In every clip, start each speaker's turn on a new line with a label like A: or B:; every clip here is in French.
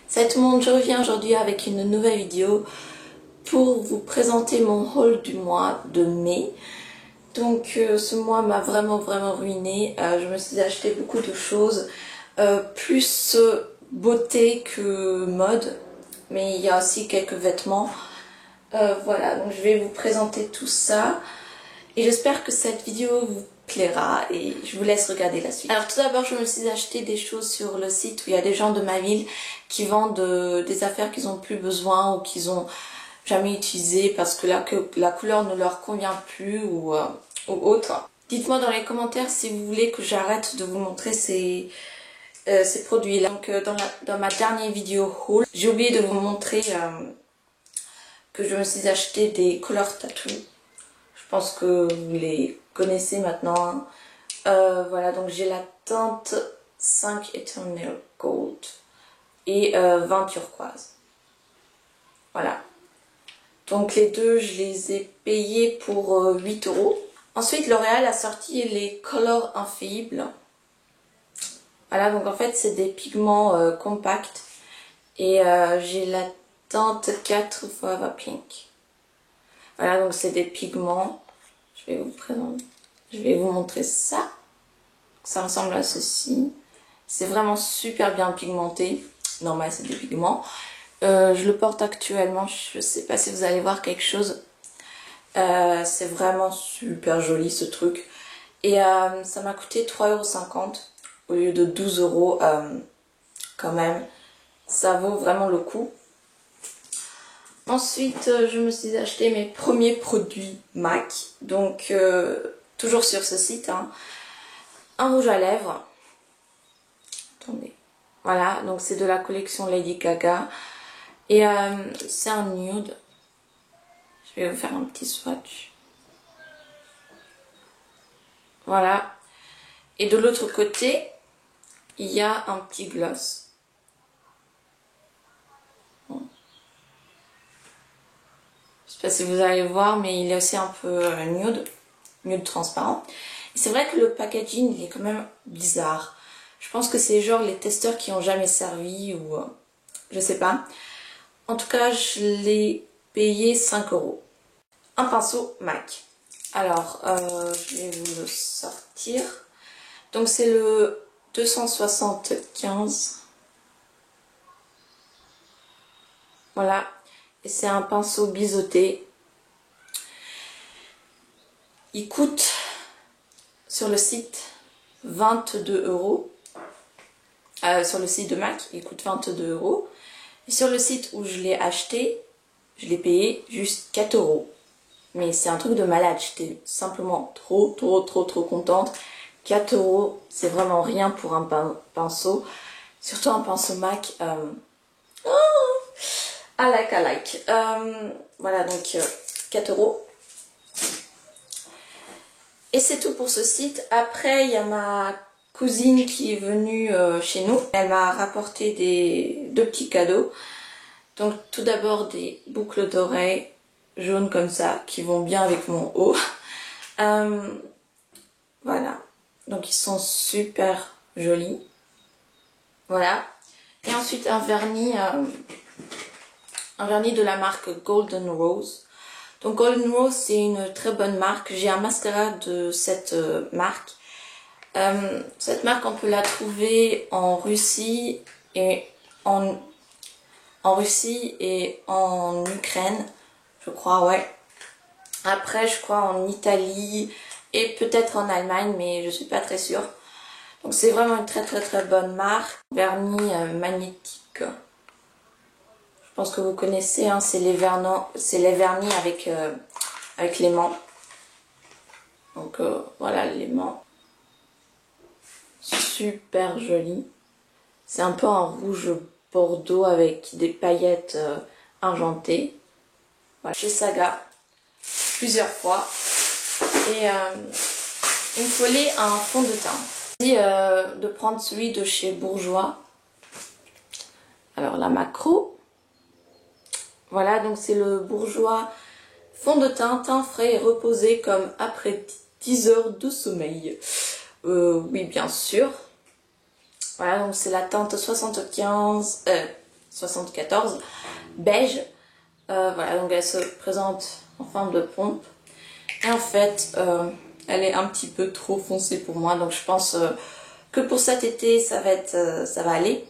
A: Salut tout le monde, je reviens aujourd'hui avec une nouvelle vidéo pour vous présenter mon haul du mois de mai. Donc ce mois m'a vraiment ruiné. Je me suis acheté beaucoup de choses, plus beauté que mode, mais il y a aussi quelques vêtements. Voilà, donc je vais vous présenter tout ça et j'espère que cette vidéo vous plaira et je vous laisse regarder la suite. Alors tout d'abord, je me suis acheté des choses sur le site où il y a des gens de ma ville qui vendent des affaires qu'ils n'ont plus besoin ou qu'ils n'ont jamais utilisées parce que la couleur ne leur convient plus ou autre. Dites-moi dans les commentaires si vous voulez que j'arrête de vous montrer ces produits-là. Donc dans ma dernière vidéo haul, j'ai oublié de vous montrer que je me suis acheté des color tattoos. Je pense que vous les connaissez maintenant. Voilà, donc j'ai la teinte 5 Eternal Gold et 20 turquoise. Voilà. Donc les deux, je les ai payés pour 8 €. Ensuite, L'Oréal a sorti les Color Infaillibles. Voilà, donc en fait, c'est des pigments compacts. Et j'ai la teinte 4 Forever Pink. Voilà, donc c'est des pigments. Je vais vous montrer ça. Ça ressemble à ceci. C'est vraiment super bien pigmenté. Normal, c'est des pigments. Je le porte actuellement. Je sais pas si vous allez voir quelque chose. C'est vraiment super joli ce truc. Et ça m'a coûté 3,50 € au lieu de 12 € quand même. Ça vaut vraiment le coup. Ensuite, je me suis acheté mes premiers produits MAC. Donc, toujours sur ce site. Hein. Un rouge à lèvres. Attendez. Voilà, donc c'est de la collection Lady Gaga. Et c'est un nude. Je vais vous faire un petit swatch. Voilà. Et de l'autre côté, il y a un petit gloss. Je sais pas si vous allez voir, mais il est aussi un peu nude transparent. Et c'est vrai que le packaging, il est quand même bizarre. Je pense que c'est genre les testeurs qui ont jamais servi ou je sais pas. En tout cas, je l'ai payé 5 €. Un pinceau MAC. Alors, je vais vous le sortir. Donc c'est le 275. Voilà. Et c'est un pinceau biseauté. Il coûte sur le site 22 €. Sur le site de MAC, il coûte 22 €. Et sur le site où je l'ai acheté, je l'ai payé juste 4 €. Mais c'est un truc de malade. J'étais simplement trop contente. 4 €, c'est vraiment rien pour un pinceau. Surtout un pinceau MAC. I like. Voilà, donc 4 €. Et c'est tout pour ce site. Après, il y a ma cousine qui est venue chez nous. Elle m'a rapporté deux petits cadeaux. Donc tout d'abord des boucles d'oreilles jaunes comme ça, qui vont bien avec mon haut. Voilà. Donc ils sont super jolis. Voilà. Et ensuite un vernis de la marque Golden Rose. Donc Golden Rose, c'est une très bonne marque. J'ai un mascara de cette marque. Cette marque, on peut la trouver en Russie et en Ukraine, je crois, ouais. Après, je crois en Italie et peut-être en Allemagne, mais je suis pas très sûre. Donc c'est vraiment une très bonne marque. Vernis magnétique. Je pense que vous connaissez, hein, c'est les vernis avec l'aimant. Donc voilà l'aimant. Super joli. C'est un peu un rouge bordeaux avec des paillettes argentées. Voilà. Chez Saga, plusieurs fois. Et il me fallait un fond de teint. J'ai dit de prendre celui de chez Bourjois. Alors la macro. Voilà, donc c'est le Bourjois fond de teint, teint frais et reposé comme après 10 heures de sommeil. Oui, bien sûr. Voilà, donc c'est la teinte 75, 74 beige. Voilà, donc elle se présente en forme de pompe. Et en fait, elle est un petit peu trop foncée pour moi. Donc je pense que pour cet été, ça va aller.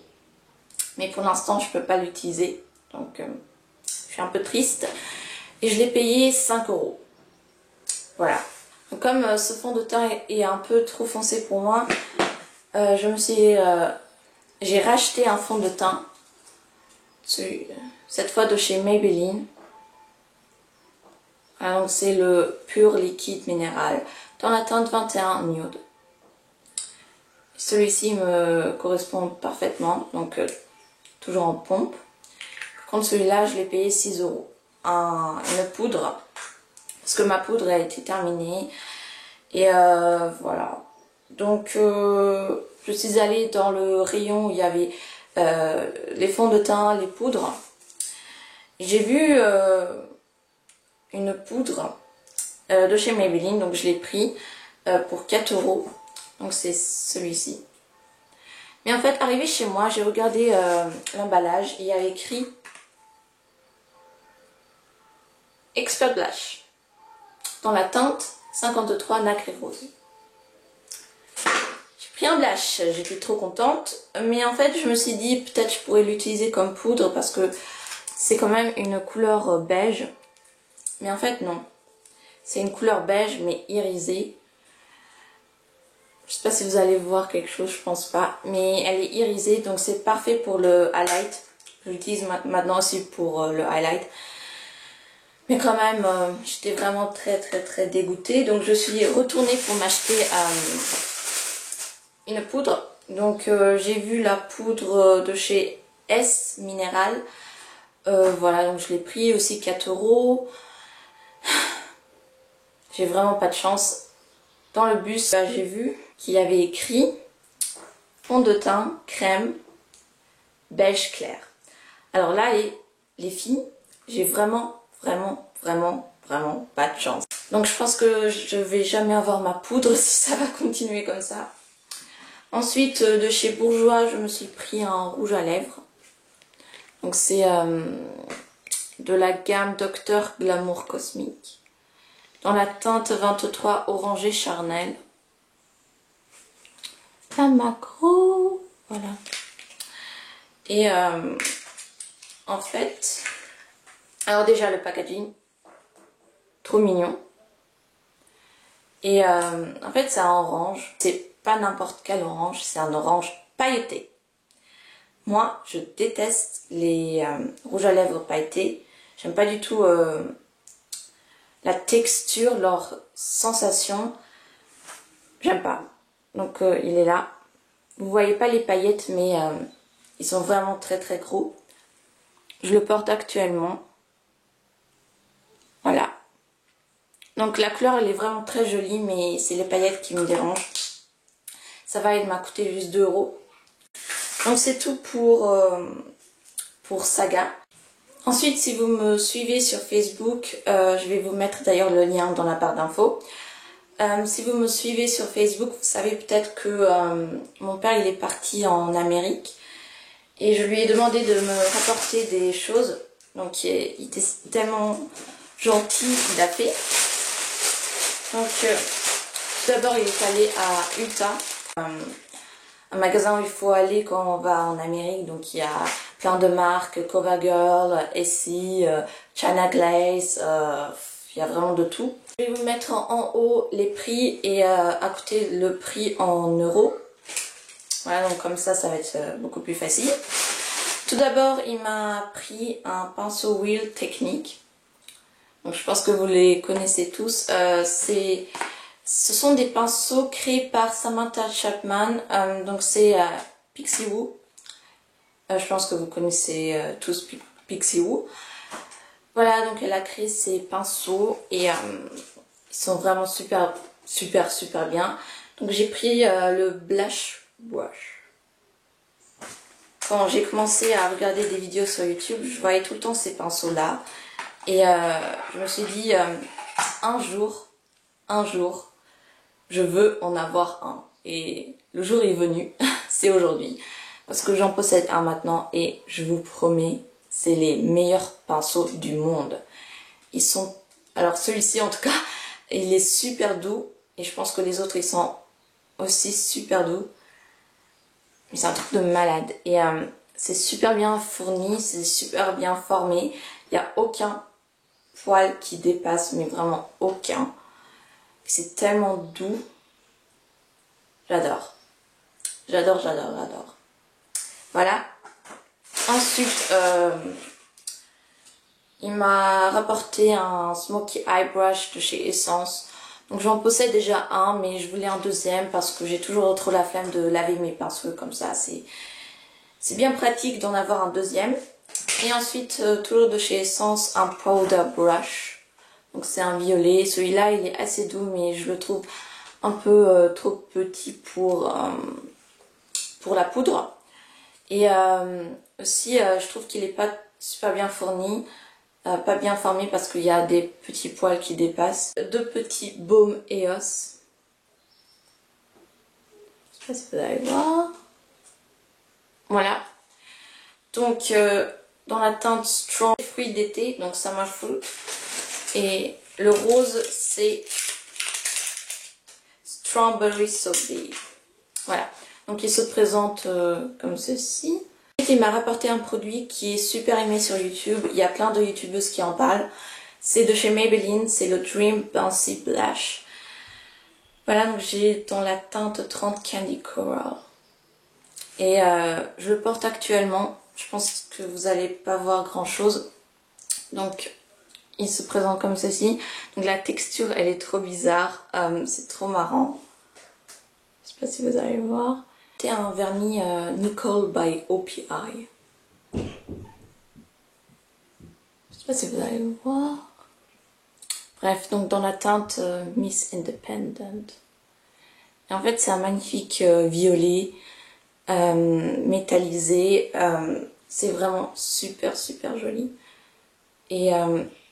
A: Mais pour l'instant, je peux pas l'utiliser. Donc je suis un peu triste. Et je l'ai payé 5 €. Voilà. Donc, comme ce fond de teint est un peu trop foncé pour moi, j'ai racheté un fond de teint. Cette fois de chez Maybelline. Alors c'est le Pur Liquide Minéral dans la teinte 21 Nude. Celui-ci me correspond parfaitement, donc toujours en pompe. Par contre celui-là je l'ai payé 6 €. Une poudre, parce que ma poudre a été terminée. Et voilà. Donc je suis allée dans le rayon où il y avait les fonds de teint, les poudres. J'ai vu une poudre de chez Maybelline, donc je l'ai pris pour 4 €. Donc c'est celui-ci. Mais en fait, arrivé chez moi, j'ai regardé l'emballage et il y avait écrit Expert Blush dans la teinte 53 nacre et rose. J'ai pris un blush, j'étais trop contente, mais en fait je me suis dit peut-être je pourrais l'utiliser comme poudre parce que c'est quand même une couleur beige. Mais en fait non, c'est une couleur beige mais irisée. Je sais pas si vous allez voir quelque chose, je pense pas, mais elle est irisée donc c'est parfait pour le highlight. Je l'utilise maintenant aussi pour le highlight. Mais quand même, j'étais vraiment très dégoûtée. Donc je suis retournée pour m'acheter une poudre. Donc j'ai vu la poudre de chez S Minéral. Voilà, donc je l'ai pris aussi 4 €. J'ai vraiment pas de chance. Dans le bus, j'ai vu qu'il y avait écrit fond de teint, crème, beige clair. Alors là, les filles, j'ai vraiment pas de chance. Donc je pense que je vais jamais avoir ma poudre si ça va continuer comme ça. Ensuite, de chez Bourjois, je me suis pris un rouge à lèvres. Donc c'est de la gamme Dr Glamour Cosmique. Dans la teinte 23 orangé charnel. La macro. Voilà. Et en fait, alors déjà le packaging, trop mignon. Et en fait c'est un orange. C'est pas n'importe quel orange, c'est un orange pailleté. Moi, je déteste les rouges à lèvres pailletés. J'aime pas du tout la texture, leur sensation. J'aime pas. Donc il est là. Vous voyez pas les paillettes, mais ils sont vraiment très gros. Je le porte actuellement. Voilà. Donc la couleur, elle est vraiment très jolie, mais c'est les paillettes qui me dérangent. Ça va, il m'a coûté juste 2 €. Donc c'est tout pour Saga. Ensuite, si vous me suivez sur Facebook, je vais vous mettre d'ailleurs le lien dans la barre d'infos. Si vous me suivez sur Facebook, vous savez peut-être que mon père il est parti en Amérique et je lui ai demandé de me rapporter des choses. Donc il était tellement gentil, il a fait. Donc tout d'abord il est allé à Utah, un magasin où il faut aller quand on va en Amérique. Donc il y a plein de marques, CoverGirl, Essie, China Glaze, il y a vraiment de tout. Je vais vous mettre en haut les prix et à côté le prix en euros. Voilà, donc comme ça va être beaucoup plus facile. Tout d'abord, il m'a pris un pinceau Wheel Technique. Donc je pense que vous les connaissez tous. Ce sont des pinceaux créés par Samantha Chapman. Donc c'est Pixiwoo. Je pense que vous connaissez tous Pixiwoo. Voilà, donc elle a créé ces pinceaux et ils sont vraiment super bien. Donc j'ai pris le Blush Wash. Quand j'ai commencé à regarder des vidéos sur YouTube, je voyais tout le temps ces pinceaux là. Et je me suis dit, un jour, je veux en avoir un. Et le jour est venu, c'est aujourd'hui. parce que j'en possède un maintenant et je vous promets, c'est les meilleurs pinceaux du monde. Ils sont... Alors celui-ci en tout cas, il est super doux et je pense que les autres ils sont aussi super doux. Mais c'est un truc de malade et c'est super bien fourni, c'est super bien formé. Il n'y a aucun poil qui dépasse, mais vraiment aucun. C'est tellement doux. J'adore. J'adore, j'adore, j'adore. Voilà. Ensuite, il m'a rapporté un Smoky Eye Brush de chez Essence. Donc j'en possède déjà un, mais je voulais un deuxième parce que j'ai toujours trop la flemme de laver mes pinceaux comme ça. C'est bien pratique d'en avoir un deuxième. Et ensuite, toujours de chez Essence, un Powder Brush. Donc c'est un violet. Celui-là, il est assez doux, mais je le trouve un peu trop petit pour la poudre. Et aussi, je trouve qu'il n'est pas super bien fourni. Pas bien formé parce qu'il y a des petits poils qui dépassent. Deux petits baumes EOS. Je sais pas si vous allez voir. Voilà. Donc dans la teinte Strong Fruits d'été, donc Summer Fruit. Et le rose c'est Strawberry Sorbet. Voilà. Donc il se présente comme ceci. Il m'a rapporté un produit qui est super aimé sur YouTube. Il y a plein de youtubeuses qui en parlent. C'est de chez Maybelline, c'est le Dream Bouncy Blush. Voilà, donc j'ai dans la teinte 30 Candy Coral. Et je le porte actuellement. Je pense que vous n'allez pas voir grand chose. Donc il se présente comme ceci. Donc la texture elle est trop bizarre. C'est trop marrant. Je sais pas si vous allez voir. C'est un vernis Nicole by OPI. Je sais pas si vous allez le voir. Bref, donc dans la teinte Miss Independent. Et en fait, c'est un magnifique violet métallisé. C'est vraiment super super joli. Et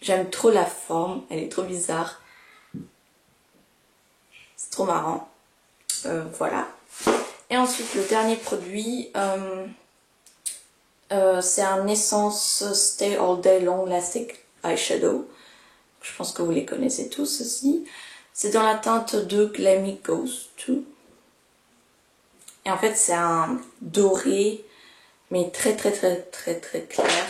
A: j'aime trop la forme. Elle est trop bizarre. C'est trop marrant. Voilà. Et ensuite, le dernier produit, c'est un Essence Stay All Day Long Lasting Eyeshadow. Je pense que vous les connaissez tous aussi. C'est dans la teinte de Glammy Goes To. Et en fait, c'est un doré, mais très très très très très clair.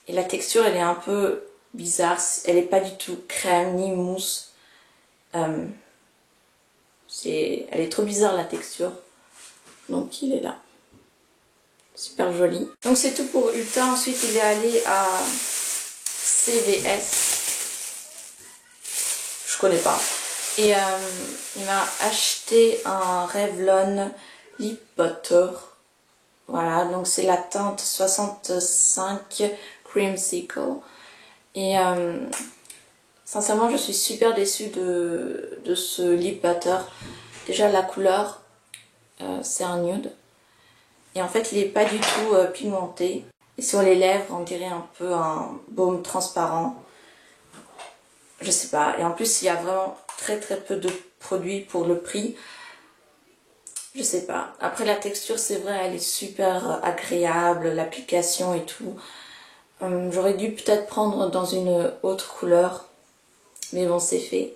A: Et la texture, elle est un peu bizarre. Elle n'est pas du tout crème ni mousse. Elle est trop bizarre la texture. Donc il est là. Super joli. Donc c'est tout pour Ulta. Ensuite il est allé à CVS. Je connais pas. Et il m'a acheté un Revlon Lip Butter. Voilà, donc c'est la teinte 65 Creamsicle. Et sincèrement je suis super déçue de ce Lip Butter. Déjà la couleur, c'est un nude. Et en fait il n'est pas du tout pigmenté. Et sur les lèvres on dirait un peu un baume transparent. Je sais pas. Et en plus il y a vraiment très très peu de produits pour le prix. Je sais pas. Après la texture c'est vrai elle est super agréable. L'application et tout. J'aurais dû peut-être prendre dans une autre couleur. Mais bon c'est fait.